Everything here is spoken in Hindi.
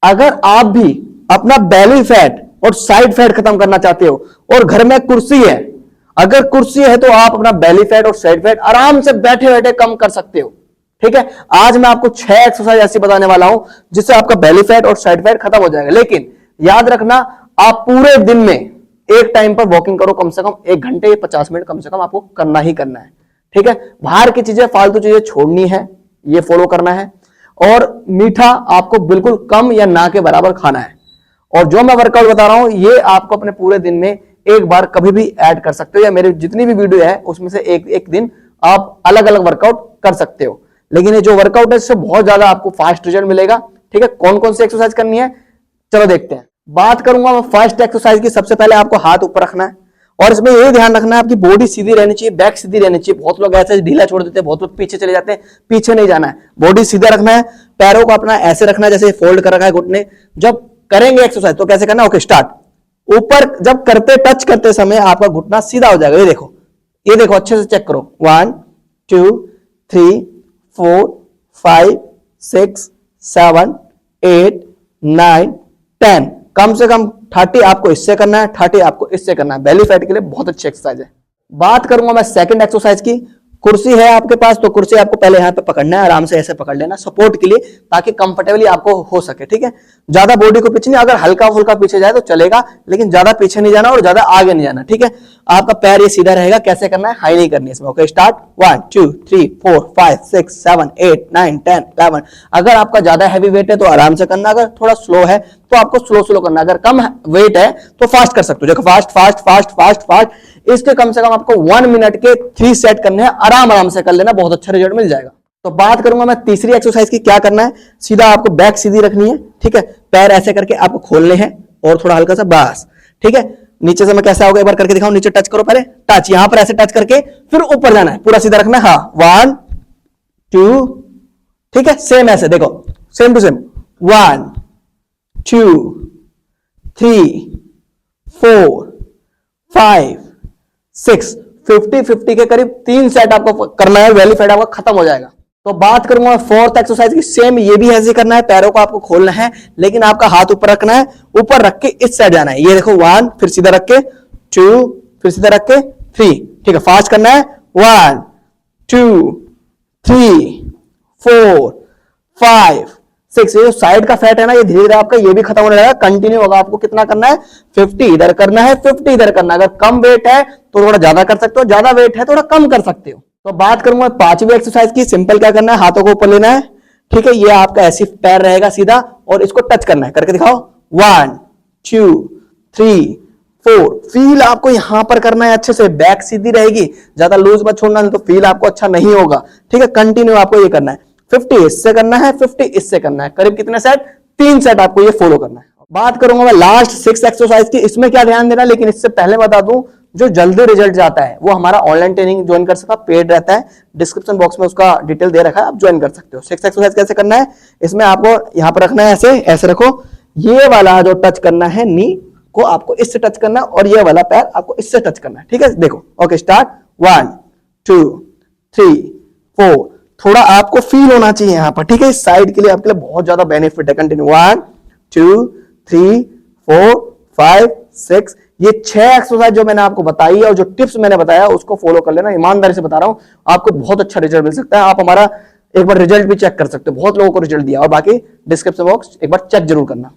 अगर आप भी अपना बेली फैट और साइड फैट खत्म करना चाहते हो और घर में कुर्सी है, अगर कुर्सी है तो आप अपना बेली फैट और साइड फैट आराम से बैठे बैठे कम कर सकते हो। ठीक है, आज मैं आपको 6 एक्सरसाइज ऐसी बताने वाला हूं जिससे आपका बेली फैट और साइड फैट खत्म हो जाएगा। लेकिन याद रखना, आप पूरे दिन में एक टाइम पर वॉकिंग करो, कम से कम 1 घंटे 50 मिनट कम से कम आपको करना ही करना है। ठीक है, बाहर की चीजें, फालतू चीजें छोड़नी है, ये फॉलो करना है। और मीठा आपको बिल्कुल कम या ना के बराबर खाना है। और जो मैं वर्कआउट बता रहा हूं ये आपको अपने पूरे दिन में एक बार कभी भी ऐड कर सकते हो, या मेरी जितनी भी वीडियो है उसमें से एक एक दिन आप अलग अलग वर्कआउट कर सकते हो। लेकिन ये जो वर्कआउट है इससे बहुत ज्यादा आपको फास्ट रिजल्ट मिलेगा। ठीक है, कौन कौन सी एक्सरसाइज करनी है चलो देखते हैं। बात करूंगा मैं फर्स्ट एक्सरसाइज की। सबसे पहले आपको हाथ ऊपर रखना है और इसमें ये ध्यान रखना है आपकी बॉडी सीधी रहनी चाहिए, बैक सीधी रहनी चाहिए। बहुत लोग ऐसे ढीला छोड़ देते हैं, बहुत लोग पीछे चले जाते हैं, पीछे नहीं जाना है, बॉडी सीधा रखना है। पैरों को अपना ऐसे रखना है जैसे फोल्ड कर रखा है घुटने। जब करेंगे एक्सरसाइज तो कैसे करना है, ओके स्टार्ट। ऊपर जब करते टच करते समय आपका घुटना सीधा हो जाएगा। ये देखो अच्छे से चेक करो। 1 2 3 4 5 6 7 8 9 10, कम से कम 30 आपको इससे करना है, 30 आपको इससे करना है। बेली फैट के लिए बहुत अच्छी एक्सरसाइज है। बात करूंगा मैं सेकंड एक्सरसाइज की। कुर्सी है आपके पास तो कुर्सी आपको पहले यहां पे पकड़ना है, आराम से ऐसे पकड़ लेना सपोर्ट के लिए, ताकि कंफर्टेबली आपको हो सके। ठीक है, ज्यादा बॉडी को पीछे नहीं, अगर हल्का फुल्का पीछे जाए तो चलेगा, लेकिन ज्यादा पीछे नहीं जाना और ज्यादा आगे नहीं जाना। ठीक है, आपका पैर ये सीधा रहेगा। कैसे करना है, हाई नहीं करनी है इसमें। Okay start. 1 2 3 4 5 6 7 8 9 10 11। अगर आपका ज्यादा हैवी वेट है तो आराम से करना, अगर थोड़ा स्लो है तो आपको स्लो स्लो करना। अगर कम वेट है तो फास्ट कर सकते हो। देखो fast fast fast fast fast. इसके कम से कम आपको 1 मिनट के 3 सेट करने हैं, आराम आराम से कर लेना, बहुत अच्छा रिजल्ट मिल जाएगा। तो बात करूंगा मैं तीसरी एक्सरसाइज की। क्या करना है, सीधा आपको बैक सीधी रखनी है। ठीक है, पैर ऐसे करके आपको खोलने हैं और थोड़ा हल्का सा बस। ठीक है, नीचे से मैं कैसे आओगे एक बार करके दिखाऊं। नीचे टच करो, पहले टच, यहां पर ऐसे टच करके फिर ऊपर जाना है, पूरा सीधा रखना है। हाँ 1 2, ठीक है, सेम ऐसे देखो, सेम टू सेम। 1 2 3 4 5 6, 50-50 के करीब 3 सेट आपको करना है, बेली फैट आपका खत्म हो जाएगा। तो बात करूंगा फोर्थ एक्सरसाइज की। सेम ये भी ऐसे करना है, पैरों को आपको खोलना है, लेकिन आपका हाथ ऊपर रखना है, ऊपर रख के इस साइड जाना है। ये देखो 1, फिर सीधा रख के 2, फिर सीधा रख के 3। ठीक है, फास्ट करना है। 1 2 3 4 5 6। ये जो साइड का फैट है ना, ये धीरे धीरे आपका ये भी खत्म होने लगेगा, कंटिन्यू होगा। आपको कितना करना है, 50 इधर करना है, 50 इधर करना है। अगर कम वेट है तो थोड़ा ज्यादा कर सकते हो, ज्यादा वेट है थोड़ा कम कर सकते हो। तो बात करूंगा पांचवी एक्सरसाइज की। सिंपल क्या करना है, हाथों को ऊपर लेना है। ठीक है, ये आपका ऐसी पैर रहेगा सीधा और इसको टच करना है, करके दिखाओ। 1 2 3 4। फील आपको यहां पर करना है अच्छे से, बैक सीधी रहेगी, ज्यादा लूज मत छोड़ना, नहीं तो फील आपको अच्छा नहीं होगा। ठीक है, कंटिन्यू आपको ये करना है। 50 इससे करना है, 50 इससे करना है। करीब कितने सेट, 3 सेट आपको ये फॉलो करना है। बात करूंगा मैं लास्ट 6 एक्सरसाइज की। इसमें क्या ध्यान देना, लेकिन इससे पहले बता दूं, जो जल्दी रिजल्ट जाता है वो हमारा ऑनलाइन ट्रेनिंग ज्वाइन कर सकता, पेड रहता है, डिस्क्रिप्शन बॉक्स में उसका डिटेल दे रखा है, आप ज्वाइन कर सकते हो। 6 एक्सरसाइज कैसे करना है, इसमें आपको यहां पर रखना है, ऐसे ऐसे रखो। ये वाला जो टच करना है, नी को आपको इससे टच करना है, और ये वाला पैर आपको इससे टच करना है। ठीक है, देखो। Okay start. 1 2 3 4। थोड़ा आपको फील होना चाहिए यहां पर। ठीक है, इस साइड के लिए आपके लिए बहुत ज्यादा बेनिफिट है। कंटिन्यू। 1 2 3 4 5 6। ये 6 एक्सरसाइज जो मैंने आपको बताई है और जो टिप्स मैंने बताया उसको फॉलो कर लेना। ईमानदारी से बता रहा हूं, आपको बहुत अच्छा रिजल्ट मिल सकता है। आप हमारा एक बार रिजल्ट भी चेक कर सकते हो, बहुत लोगों को रिजल्ट दिया। और बाकी डिस्क्रिप्शन बॉक्स एक बार चेक जरूर करना।